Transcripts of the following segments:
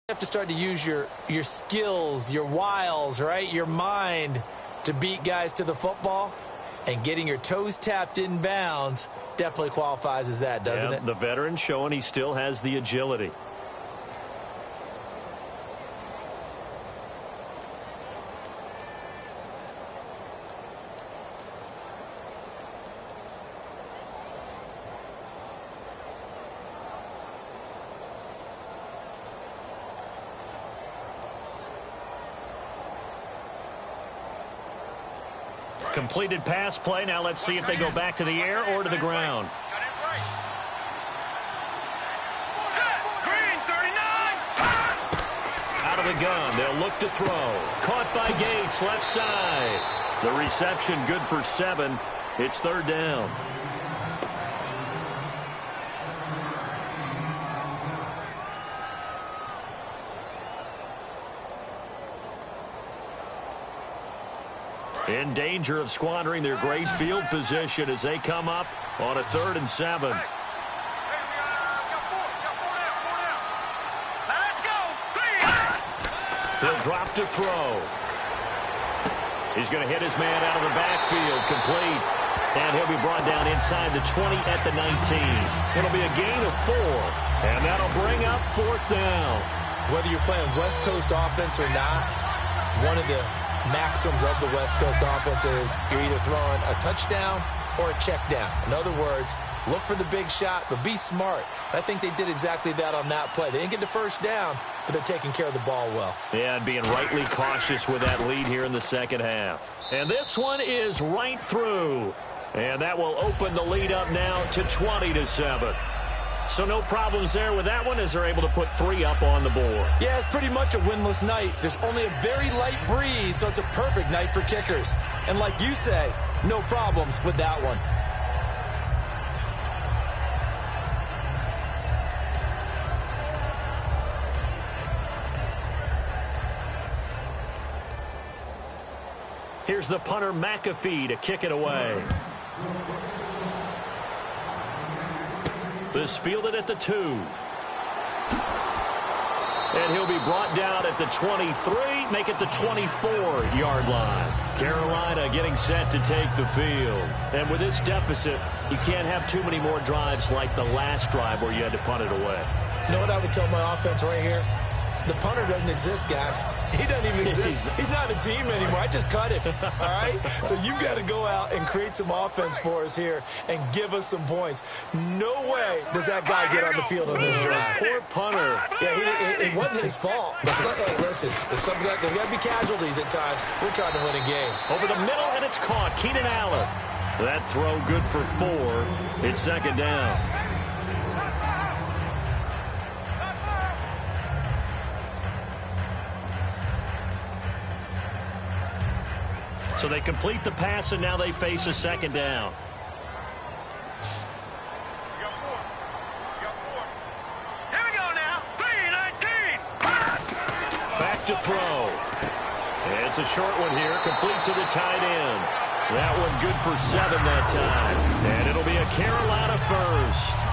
You have to start to use your skills, your wiles, right? Your mind to beat guys to the football. And getting your toes tapped in bounds definitely qualifies as that, doesn't it? The veteran showing he still has the agility. Completed pass play. Now let's see if they go back to the air or to the ground. Out of the gun. They'll look to throw. Caught by Gates, left side. The reception good for 7. It's 3rd down. In danger of squandering their great field position as they come up on a 3rd and 7. He'll drop to throw. He's going to hit his man out of the backfield, complete. And he'll be brought down inside the 20 at the 19. It'll be a gain of 4. And that'll bring up 4th down. Whether you're playing West Coast offense or not, one of the maxims of the West Coast offense is you're either throwing a touchdown or a check down. In other words, look for the big shot, but be smart. I think they did exactly that on that play. They didn't get the first down, but they're taking care of the ball well. Yeah, and being rightly cautious with that lead here in the second half. And this one is right through. And that will open the lead up now to 20-7. So no problems there with that one as they're able to put 3 up on the board. Yeah, it's pretty much a winless night. There's only a very light breeze, so it's a perfect night for kickers. And like you say, no problems with that one. Here's the punter, McAfee, to kick it away. This fielded at the 2. And he'll be brought down at the 23, make it the 24-yard line. Carolina getting set to take the field. And with this deficit, you can't have too many more drives like the last drive where you had to punt it away. You know what I would tell my offense right here? The punter doesn't exist, guys. He doesn't even exist. He's not a team anymore. I just cut him, all right? So you've got to go out and create some offense for us here and give us some points. No way does that guy get on the field on this drive. Poor punter. Yeah, it wasn't his fault. But hey, listen, there's got to be casualties at times. We're trying to win a game. Over the middle, and it's caught. Keenan Allen. That throw good for 4. It's 2nd down. So they complete the pass, and now they face a 2nd down. Here we go now. 3-19. Back to throw. And it's a short one here, complete to the tight end. That one good for 7 that time. And it'll be a Carolina first.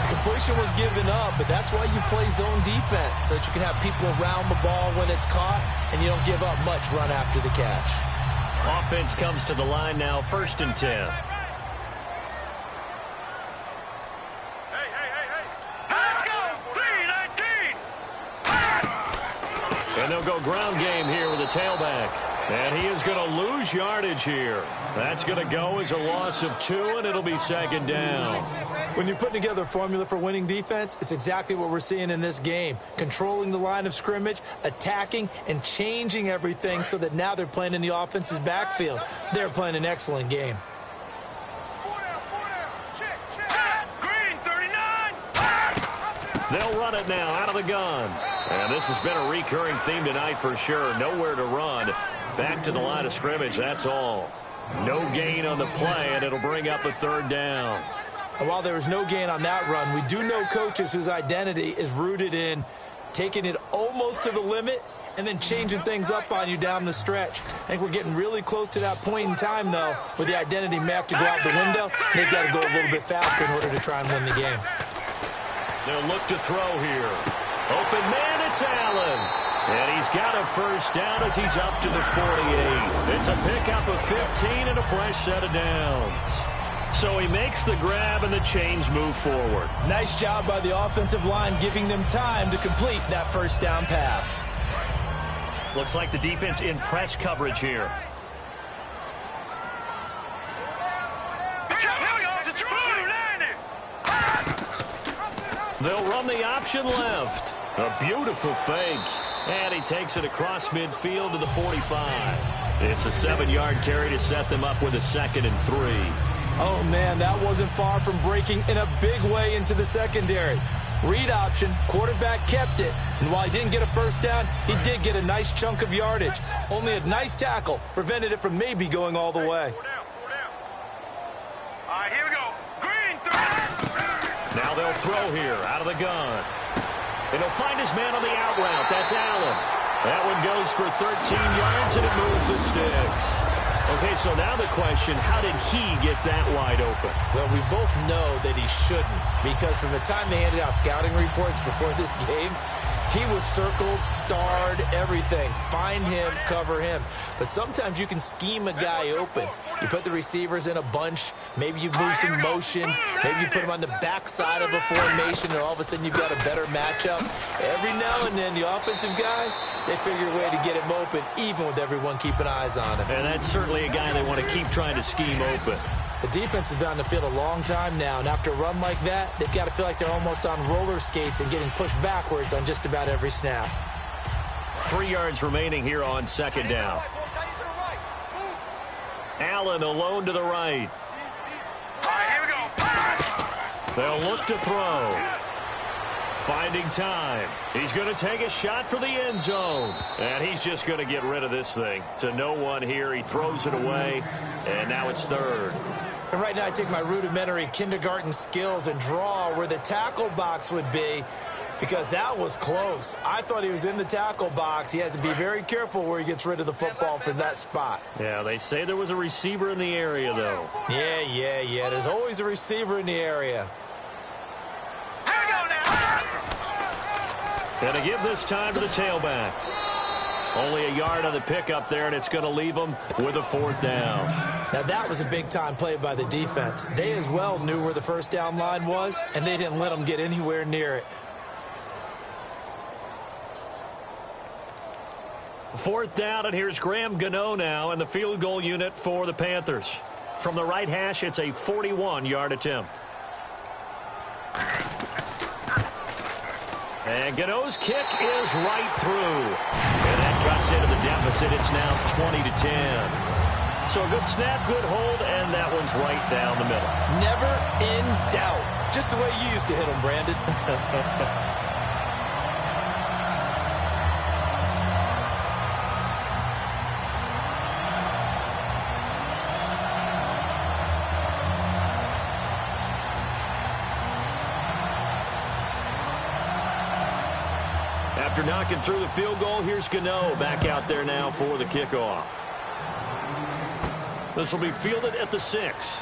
Completion was given up, but that's why you play zone defense, so that you can have people around the ball when it's caught, and you don't give up much run after the catch. Offense comes to the line now, 1st and 10. Let's go. 3-19. And they'll go ground game here with a tailback. And he is going to lose yardage here. That's going to go as a loss of 2, and it'll be 2nd down. When you're putting together a formula for winning defense, it's exactly what we're seeing in this game. Controlling the line of scrimmage, attacking, and changing everything so that now they're playing in the offense's backfield. They're playing an excellent game. Green 39. They'll run it now out of the gun. And this has been a recurring theme tonight for sure. Nowhere to run. Back to the line of scrimmage, that's all. No gain on the play, and it'll bring up a 3rd down. And while there was no gain on that run, we do know coaches whose identity is rooted in taking it almost to the limit and then changing things up on you down the stretch. I think we're getting really close to that point in time, though, where the identity may have to go out the window. They've got to go a little bit faster in order to try and win the game. They'll look to throw here. Open man, it's Allen. And he's got a first down as he's up to the 48. It's a pickup of 15 and a fresh set of downs. So he makes the grab and the chains move forward. Nice job by the offensive line giving them time to complete that first down pass. Looks like the defense in press coverage here. They'll run the option left. A beautiful fake. And he takes it across midfield to the 45. It's a 7-yard carry to set them up with a 2nd and 3. Oh, man, that wasn't far from breaking in a big way into the secondary. Read option, quarterback kept it. And while he didn't get a first down, he did get a nice chunk of yardage. Only a nice tackle prevented it from maybe going all the way. All right, here we go. Green, now they'll throw here out of the gun. And he'll find his man on the out route. That's Allen. That one goes for 13 yards, and it moves the sticks. Okay, so now the question, how did he get that wide open? Well, we both know that he shouldn't, because from the time they handed out scouting reports before this game, he was circled, starred, everything. Find him, cover him. But sometimes you can scheme a guy open. You put the receivers in a bunch. Maybe you move some motion. Maybe you put him on the backside of a formation, and all of a sudden you've got a better matchup. Every now and then, the offensive guys, they figure a way to get him open, even with everyone keeping eyes on him. And that's certainly a guy they want to keep trying to scheme open. The defense has been on the field a long time now, and after a run like that, they've got to feel like they're almost on roller skates and getting pushed backwards on just about every snap. 3 yards remaining here on 2nd down. Allen alone to the right. All right, here we go. They'll look to throw. Finding time. He's going to take a shot for the end zone. And he's just going to get rid of this thing. To no one here. He throws it away. And now it's 3rd. And right now I take my rudimentary kindergarten skills and draw where the tackle box would be, because that was close. I thought he was in the tackle box. He has to be very careful where he gets rid of the football from that spot. Yeah, they say there was a receiver in the area, though. Yeah. There's always a receiver in the area. Here we go now. Going to give this time to the tailback. Only a yard on the pickup there, and it's going to leave them with a 4th down. Now, that was a big-time play by the defense. They as well knew where the first down line was, and they didn't let them get anywhere near it. 4th down, and here's Graham Gano now in the field goal unit for the Panthers. From the right hash, it's a 41-yard attempt. And Gano's kick is right through. And that cuts into the deficit. It's now 20-10. So a good snap, good hold, and that one's right down the middle. Never in doubt. Just the way you used to hit them, Brandon. After knocking through the field goal, here's Gano back out there now for the kickoff. This will be fielded at the 6.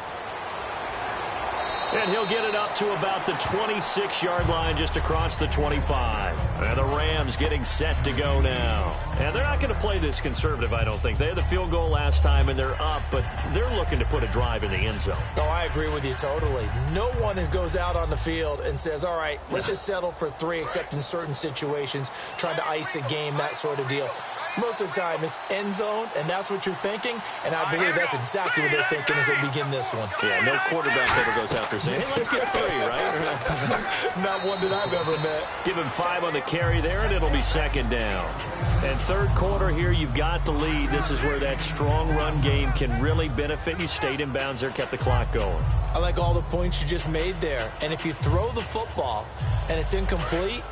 And he'll get it up to about the 26-yard line just across the 25. And the Rams getting set to go now. And they're not going to play this conservative, I don't think. They had the field goal last time, and they're up, but they're looking to put a drive in the end zone. Oh, I agree with you totally. No one goes out on the field and says, all right, let's just settle for 3, except in certain situations, trying to ice a game, that sort of deal. Most of the time, it's end zone, and that's what you're thinking, and I believe that's exactly what they're thinking as they begin this one. Yeah, no quarterback ever goes out there saying, hey, let's get 3, right? Not one that I've ever met. Give him 5 on the carry there, and it'll be 2nd down. And 3rd quarter here, you've got the lead. This is where that strong run game can really benefit you. Stayed in bounds there, kept the clock going. I like all the points you just made there. And if you throw the football and it's incomplete,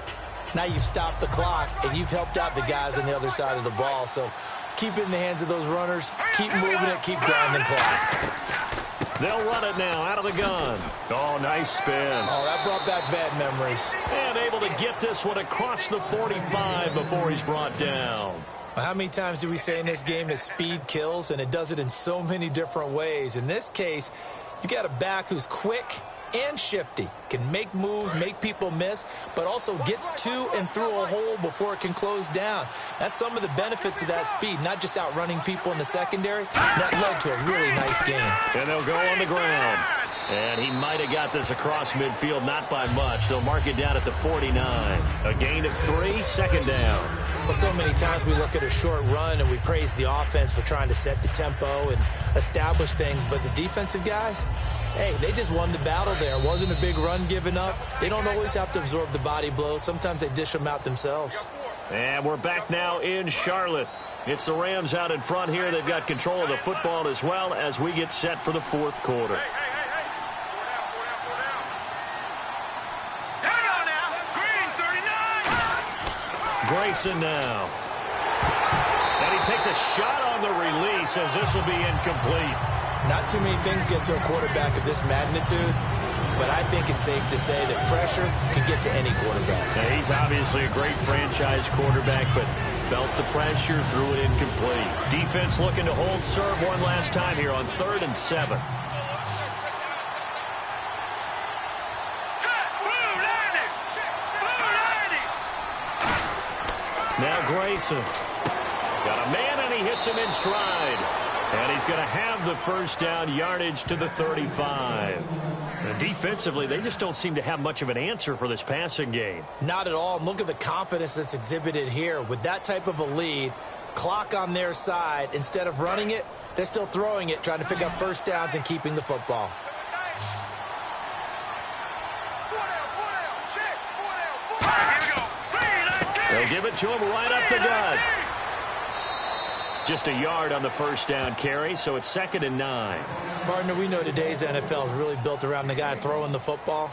now you've stopped the clock, and you've helped out the guys on the other side of the ball. So keep it in the hands of those runners. Keep moving it. Keep grinding clock. They'll run it now out of the gun. Oh, nice spin. Oh, that brought back bad memories. And able to get this one across the 45 before he's brought down. How many times do we say in this game that speed kills, and it does it in so many different ways? In this case, you got a back who's quick and shifty. Can make moves, make people miss, but also gets to and through a hole before it can close down. That's some of the benefits of that speed, not just outrunning people in the secondary. That led to a really nice game. And they'll go on the ground. And he might have got this across midfield, not by much. They'll mark it down at the 49. A gain of 3, second down. Well, so many times we look at a short run and we praise the offense for trying to set the tempo and establish things, but the defensive guys, hey, they just won the battle there. It wasn't a big run given up. They don't always have to absorb the body blows. Sometimes they dish them out themselves. And we're back now in Charlotte. It's the Rams out in front here. They've got control of the football as well as we get set for the fourth quarter. Grayson now. And he takes a shot on the release as this will be incomplete. Not too many things get to a quarterback of this magnitude, but I think it's safe to say that pressure can get to any quarterback. Now, he's obviously a great franchise quarterback, but felt the pressure, threw it incomplete. Defense looking to hold serve one last time here on 3rd and 7. Now Grayson. Got a man, and he hits him in stride. And he's going to have the first down, yardage to the 35. And defensively, they just don't seem to have much of an answer for this passing game. Not at all. And look at the confidence that's exhibited here. With that type of a lead, clock on their side, instead of running it, they're still throwing it, trying to pick up first downs and keeping the football. They'll give it to him right up the gut. Just a yard on the first down carry, so it's 2nd and 9. Partner, we know today's NFL is really built around the guy throwing the football.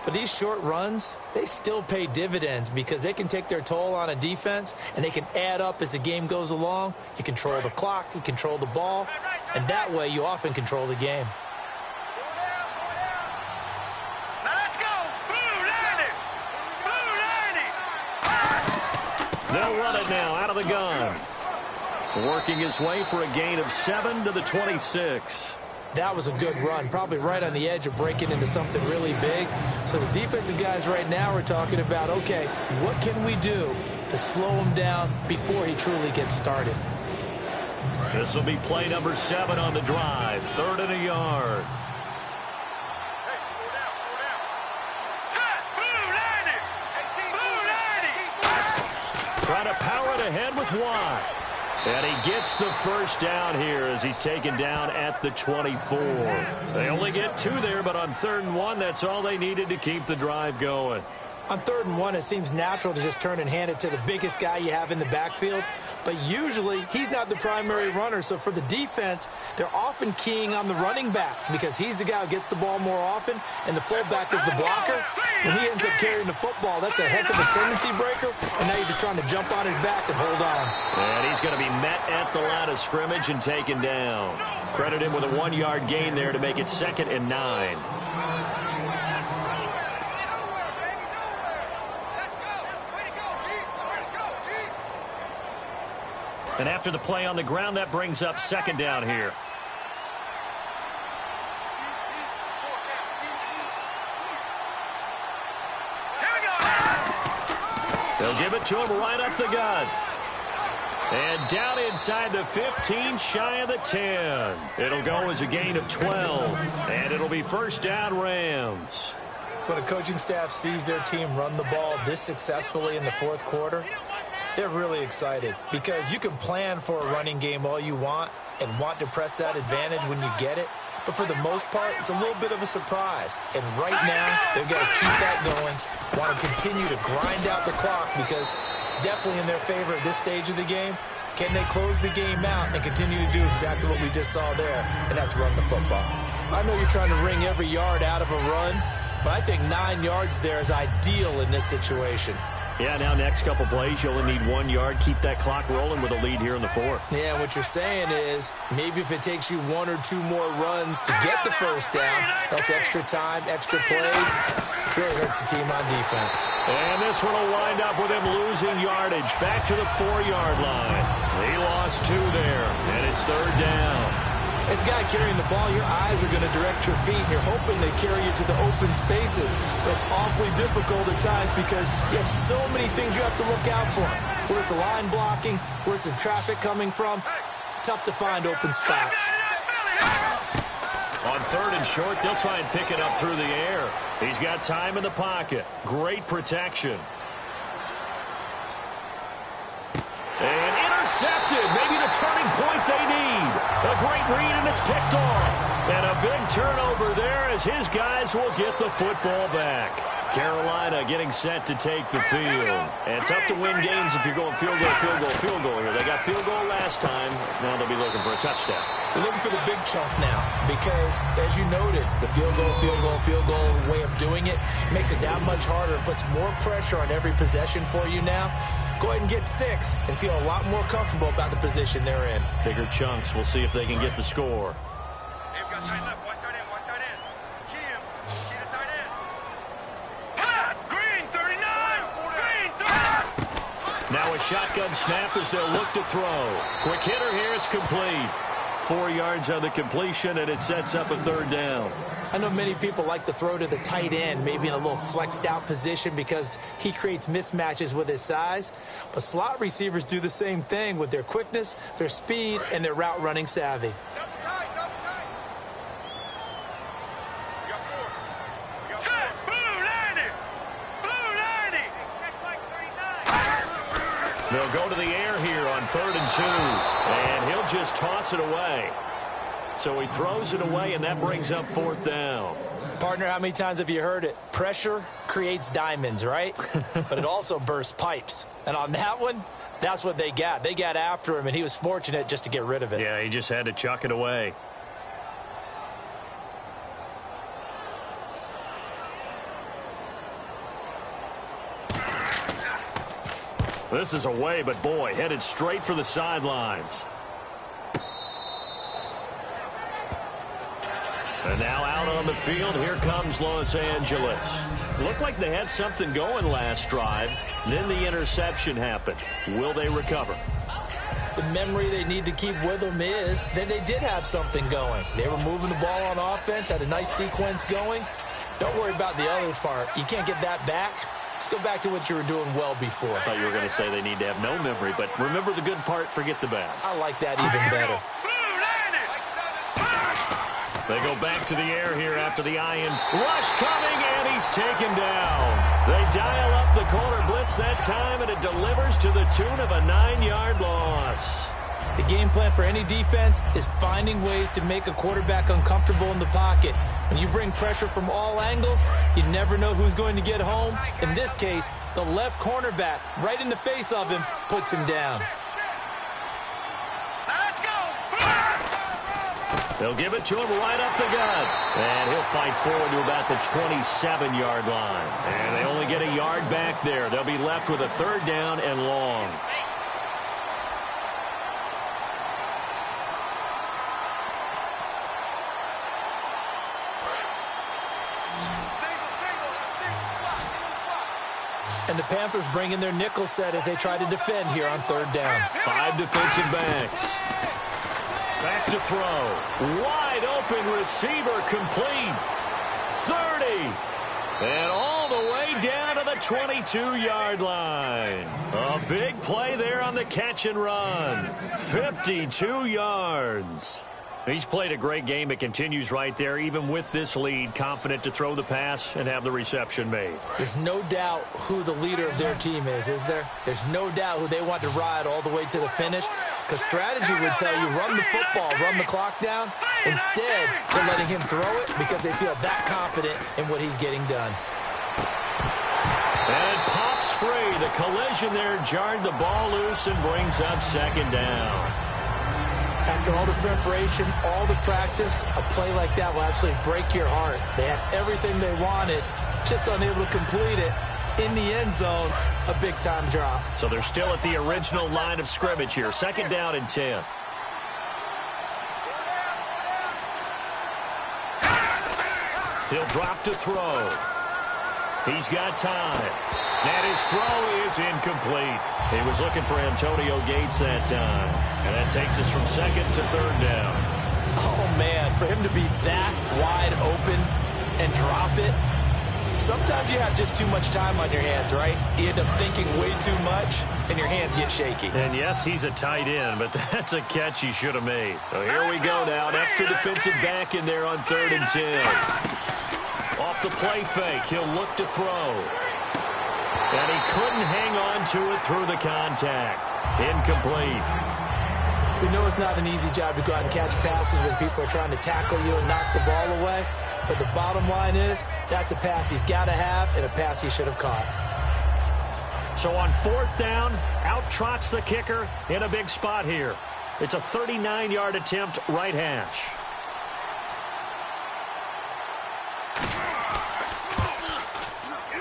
But these short runs, they still pay dividends because they can take their toll on a defense, and they can add up as the game goes along. You control the clock, you control the ball, and that way you often control the game. They'll run it now out of the gun. Working his way for a gain of 7 to the 26. That was a good run, probably right on the edge of breaking into something really big. So the defensive guys right now are talking about, okay, what can we do to slow him down before he truly gets started? This will be play number 7 on the drive. 3rd and a yard. Trying to power it ahead with Watt. And he gets the first down here as he's taken down at the 24. They only get 2 there, but on 3rd and 1, that's all they needed to keep the drive going. On 3rd and 1, it seems natural to just turn and hand it to the biggest guy you have in the backfield. But usually, he's not the primary runner. So for the defense, they're often keying on the running back because he's the guy who gets the ball more often, and the fullback is the blocker. When he ends up carrying the football, that's a heck of a tendency breaker, and now you're just trying to jump on his back and hold on. And he's going to be met at the line of scrimmage and taken down. Credit him with a 1-yard gain there to make it 2nd and 9. And after the play on the ground, that brings up 2nd down here. They'll give it to him right up the gut. And down inside the 15, shy of the 10. It'll go as a gain of 12. And it'll be first down, Rams. When a coaching staff sees their team run the ball this successfully in the 4th quarter, they're really excited because you can plan for a running game all you want and want to press that advantage when you get it. But for the most part, it's a little bit of a surprise. And right now, they've got to keep that going, want to continue to grind out the clock because it's definitely in their favor at this stage of the game. Can they close the game out and continue to do exactly what we just saw there, and that's run the football? I know you're trying to wring every yard out of a run, but I think 9 yards there is ideal in this situation. Yeah, now next couple plays, you only need 1 yard. Keep that clock rolling with a lead here in the 4th. Yeah, what you're saying is maybe if it takes you 1 or 2 more runs to get the first down, that's extra time, extra plays. Really hurts the team on defense. And this one will wind up with him losing yardage. Back to the 4-yard line. He lost 2 there, and it's 3rd down. As a guy carrying the ball, your eyes are going to direct your feet, and you're hoping they carry you to the open spaces. But it's awfully difficult at times because you have so many things you have to look out for. Where's the line blocking? Where's the traffic coming from? Tough to find open spots. On 3rd and short, they'll try and pick it up through the air. He's got time in the pocket. Great protection. And intercepted. Maybe the turning point they need. A great read, and it's picked off. And a big turnover there as his guys will get the football back. Carolina getting set to take the field. And tough to win games if you're going field goal, field goal, field goal here. They got field goal last time. Now they'll be looking for a touchdown. They're looking for the big chunk now because, as you noted, the field goal way of doing it makes it that much harder. It puts more pressure on every possession for you now. Go ahead and get 6 and feel a lot more comfortable about the position they're in. Bigger chunks. We'll see if they can get the score. Hey, we got tight left. Watch tight end. Watch tight end. Key him. Key the tight end. Green 39. Green 30. Now a shotgun snap as they'll look to throw. Quick hitter here. It's complete. 4 yards on the completion, and it sets up a 3rd down. I know many people like to throw to the tight end, maybe in a little flexed out position because he creates mismatches with his size. But slot receivers do the same thing with their quickness, their speed, and their route running savvy. Double tight. Double tight. We got 4. We got 4. Blue 90. Blue 90. Check like 39. They'll go to the air here on 3rd and 2. And he'll just toss it away. So he throws it away, and that brings up 4th down. Partner, how many times have you heard it? Pressure creates diamonds, right? But it also bursts pipes. And on that one, that's what they got. They got after him, and he was fortunate just to get rid of it. Yeah, he just had to chuck it away. This is away, but boy, headed straight for the sidelines. And now out on the field, here comes Los Angeles. Looked like they had something going last drive. Then the interception happened. Will they recover? The memory they need to keep with them is that they did have something going. They were moving the ball on offense, had a nice sequence going. Don't worry about the other part. You can't get that back. Let's go back to what you were doing well before. I thought you were going to say they need to have no memory, but remember the good part, forget the bad. I like that even better. They go back to the air here after the INT. Rush coming, and he's taken down. They dial up the corner blitz that time, and it delivers to the tune of a 9-yard loss. The game plan for any defense is finding ways to make a quarterback uncomfortable in the pocket. When you bring pressure from all angles, you never know who's going to get home. In this case, the left cornerback, right in the face of him, puts him down. They'll give it to him right up the gut. And he'll fight forward to about the 27-yard line. And they only get a yard back there. They'll be left with a 3rd down and long. And the Panthers bring in their nickel set as they try to defend here on 3rd down. 5 defensive backs. Back to throw. Wide open receiver complete. 30. And all the way down to the 22-yard line. A big play there on the catch and run. 52 yards. He's played a great game. It continues right there, even with this lead, confident to throw the pass and have the reception made. There's no doubt who the leader of their team is there? There's no doubt who they want to ride all the way to the finish. Because strategy would tell you, run the football, run the clock down. Instead, they're letting him throw it because they feel that confident in what he's getting done. And it pops free. The collision there jarred the ball loose and brings up 2nd down. After all the preparation, all the practice, a play like that will absolutely break your heart. They had everything they wanted, just unable to complete it. In the end zone, a big-time drop. So they're still at the original line of scrimmage here. 2nd down and 10. He'll drop to throw. He's got time. And his throw is incomplete. He was looking for Antonio Gates that time. And that takes us from 2nd to 3rd down. Oh, man, for him to be that wide open and drop it. Sometimes you have just too much time on your hands, right? You end up thinking way too much, and your hands get shaky. And yes, he's a tight end, but that's a catch he should have made. So here we go now. An extra defensive back in there on 3rd and 10. Off the play fake, he'll look to throw. And he couldn't hang on to it through the contact. Incomplete. We know it's not an easy job to go out and catch passes when people are trying to tackle you and knock the ball away. But the bottom line is, that's a pass he's got to have and a pass he should have caught. So on 4th down, out trots the kicker in a big spot here. It's a 39-yard attempt, right hash.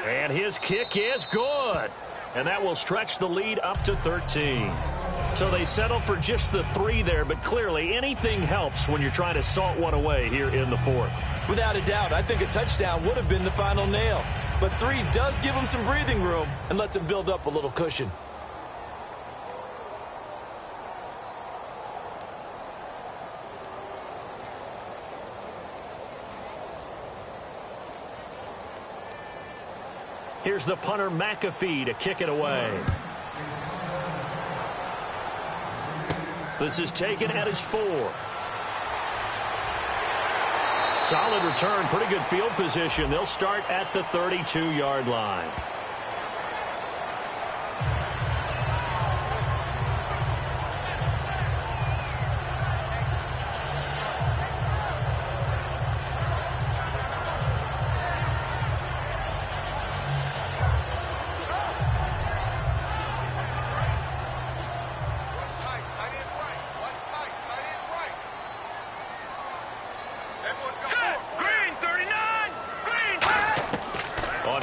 And his kick is good. And that will stretch the lead up to 13. So they settle for just the 3 there, but clearly anything helps when you're trying to salt one away here in the 4th. Without a doubt, I think a touchdown would have been the final nail. But 3 does give him some breathing room and lets him build up a little cushion. Here's the punter McAfee to kick it away. This is taken at his 4. Solid return, pretty good field position. They'll start at the 32-yard line.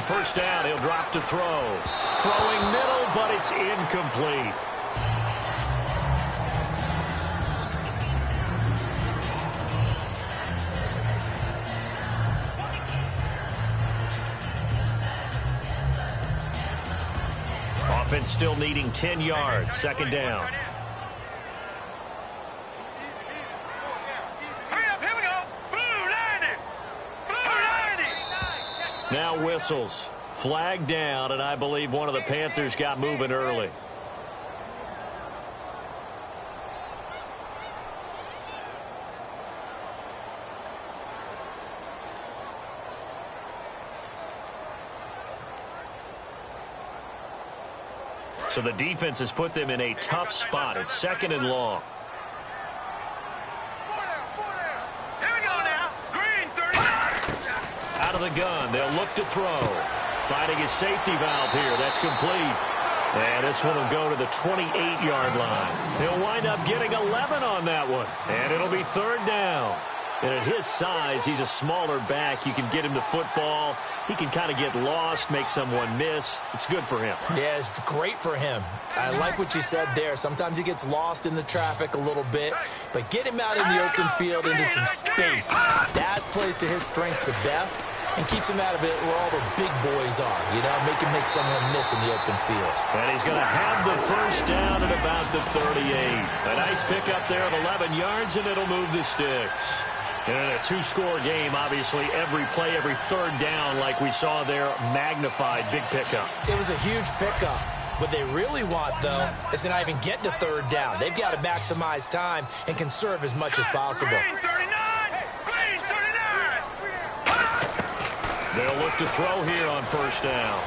First down, he'll drop to throw. Throwing middle, but it's incomplete. Offense still needing 10 yards. 2nd down. Now whistles. Flag down, and I believe one of the Panthers got moving early. So the defense has put them in a tough spot. It's 2nd and long. Of the gun, they'll look to throw. Finding his safety valve here. That's complete. And this one will go to the 28-yard line. He'll wind up getting 11 on that one. And it'll be 3rd down. And at his size, he's a smaller back. You can get him the football. He can kind of get lost, make someone miss. It's good for him. Yeah, it's great for him. I like what you said there. Sometimes he gets lost in the traffic a little bit. But get him out in the open field into some space. That plays to his strengths the best and keeps him out of it where all the big boys are. You know, make him make someone miss in the open field. And he's going to have the first down at about the 38. A nice pickup there of 11 yards, and it'll move the sticks. And in a 2-score game, obviously, every play, every 3rd down, like we saw there, magnified, big pickup. It was a huge pickup. What they really want, though, is to not even get to 3rd down. They've got to maximize time and conserve as much as possible. They'll look to throw here on 1st down.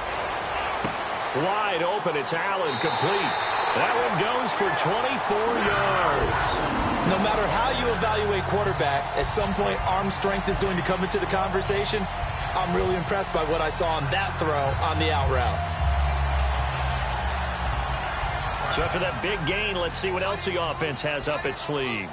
Wide open, it's Allen, complete. That one goes for 24 yards. No matter how you evaluate quarterbacks, at some point arm strength is going to come into the conversation. I'm really impressed by what I saw on that throw on the out route. So after that big gain, let's see what else the offense has up its sleeve.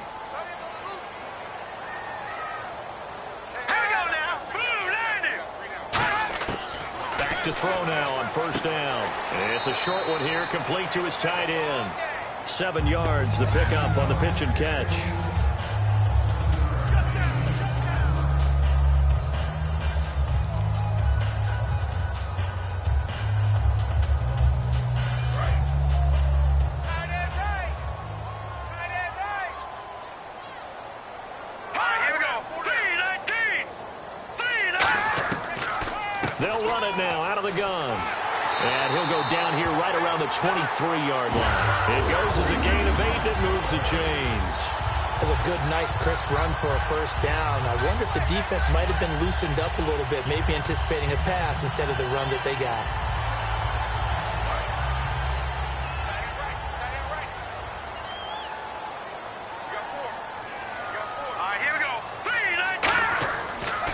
To throw now on 1st down. It's a short one here, complete to his tight end. 7 yards, the pickup on the pitch and catch. it now out of the gun. And he'll go down here right around the 23-yard line. It goes as a gain of 8 that moves the chains. That's a good, nice, crisp run for a first down. I wonder if the defense might have been loosened up a little bit, maybe anticipating a pass instead of the run that they got.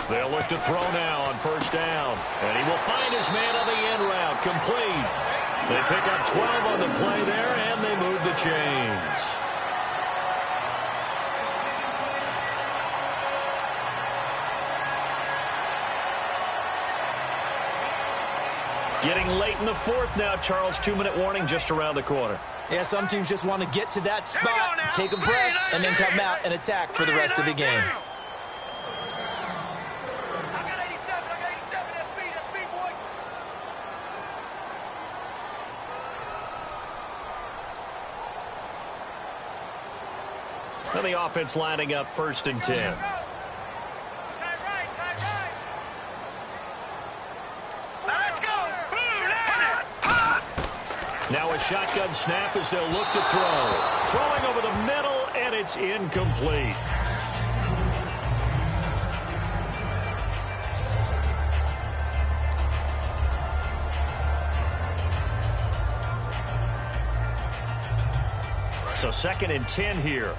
They'll look to throw now on first down. And he will find his man on the end route. Complete. They pick up 12 on the play there, and they move the chains. Getting late in the fourth now, Charles. 2-minute warning just around the corner. Yeah, some teams just want to get to that spot, take a breath, and then come out and attack for the rest of the game. And the offense lining up 1st and 10. Now a shotgun snap as they'll look to throw. Throwing over the middle, and it's incomplete. So 2nd and 10 here.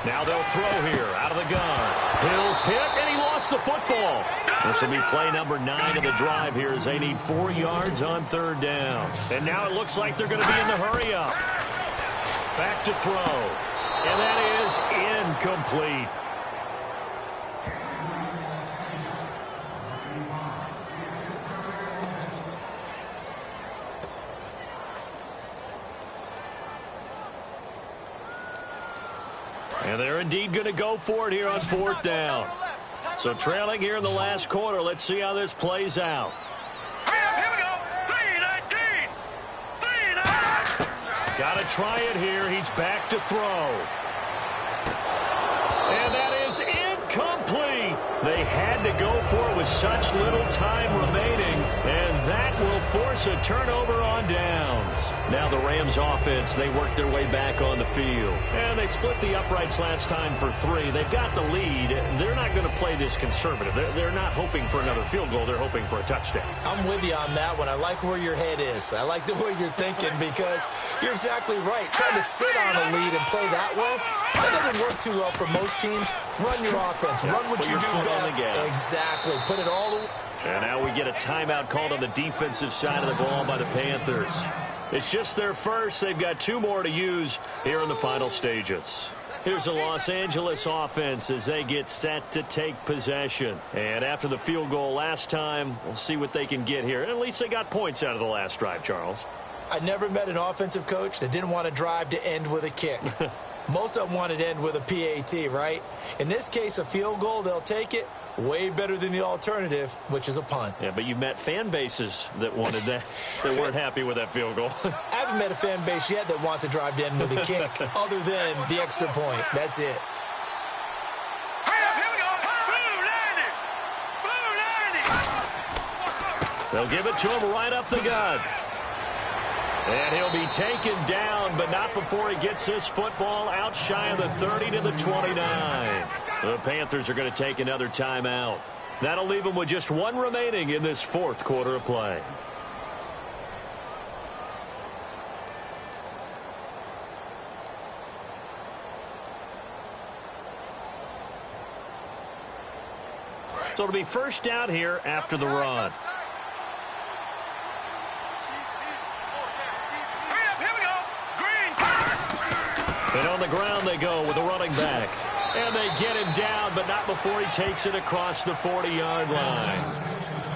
Now they'll throw here out of the gun. Hill's hit, and he lost the football. This will be play number 9 of the drive here as they need 4 yards on 3rd down. And now it looks like they're going to be in the hurry-up. Back to throw. And that is incomplete. And they're indeed going to go for it here on 4th down. So trailing here in the last quarter. Let's see how this plays out. Here we go. 3-19. Got to try it here. He's back to throw. And that is incomplete. They had to go for it with such little time remaining. And that will force a turnover on downs. Now the Rams offense, they work their way back on the field. And they split the uprights last time for 3. They've got the lead. They're not going to play this conservative. They're not hoping for another field goal. They're hoping for a touchdown. I'm with you on that one. I like where your head is. I like the way you're thinking because you're exactly right. Trying to sit on a lead and play that way, that doesn't work too well for most teams. Run your offense. Run what you do best. Exactly. Put it all away. And now we get a timeout called on the defensive side of the ball by the Panthers. It's just their first. They've got 2 more to use here in the final stages. Here's the Los Angeles offense as they get set to take possession. And after the field goal last time, we'll see what they can get here. At least they got points out of the last drive, Charles. I never met an offensive coach that didn't want to drive to end with a kick. Most of them wanted to end with a PAT, right? In this case, a field goal, they'll take it. Way better than the alternative, which is a punt. Yeah, but you've met fan bases that wanted that, that weren't happy with that field goal. I haven't met a fan base yet that wants to drive to end with a kick, other than the extra point. That's it. Here we go. Blue 90. They'll give it to him right up the gut. And he'll be taken down, but not before he gets this football out shy of the 30 to the 29. The Panthers are going to take another timeout. That'll leave them with just 1 remaining in this 4th quarter of play. So it'll be first down here after the run. And on the ground they go with a running back. And they get him down, but not before he takes it across the 40-yard line.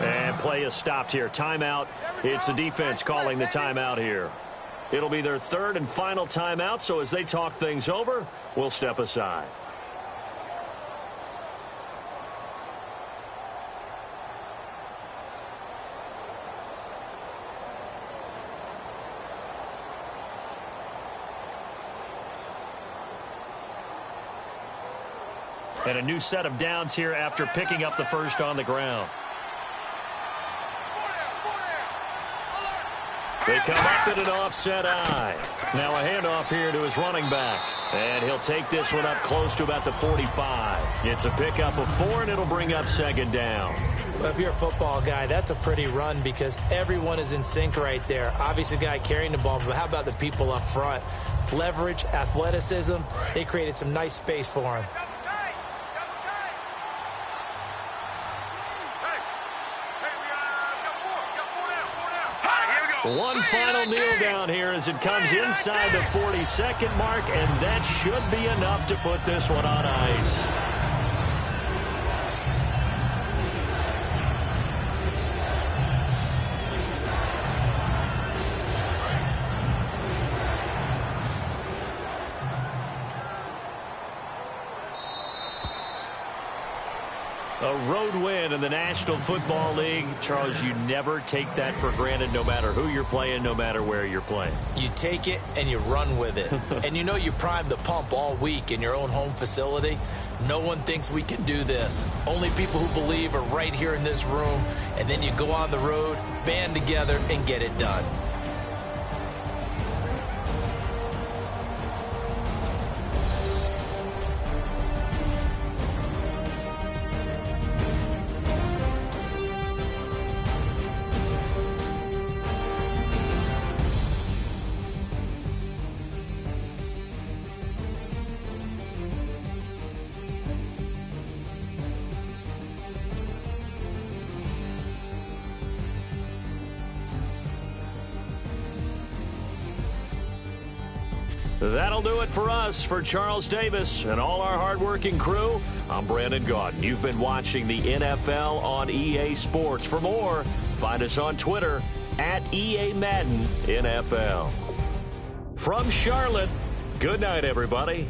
And play is stopped here. Timeout. It's the defense calling the timeout here. It'll be their 3rd and final timeout, so as they talk things over, we'll step aside. And a new set of downs here after picking up the first on the ground. They come up in an offset eye. Now a handoff here to his running back. And he'll take this one up close to about the 45. It's a pickup of 4, and it'll bring up second down. Well, if you're a football guy, that's a pretty run because everyone is in sync right there. Obviously, the guy carrying the ball, but how about the people up front? Leverage, athleticism, they created some nice space for him. One final kneel down here as it comes inside the 40-second mark, and that should be enough to put this one on ice. A road win in the National Football League. Charles, you never take that for granted no matter who you're playing, no matter where you're playing. You take it and you run with it. And you know you primed the pump all week in your own home facility. No one thinks we can do this. Only people who believe are right here in this room. And then you go on the road, band together, and get it done. That'll do it for us. For Charles Davis and all our hardworking crew, I'm Brandon Gaudin. You've been watching the NFL on EA Sports. For more, find us on Twitter at EA Madden NFL. From Charlotte, good night, everybody.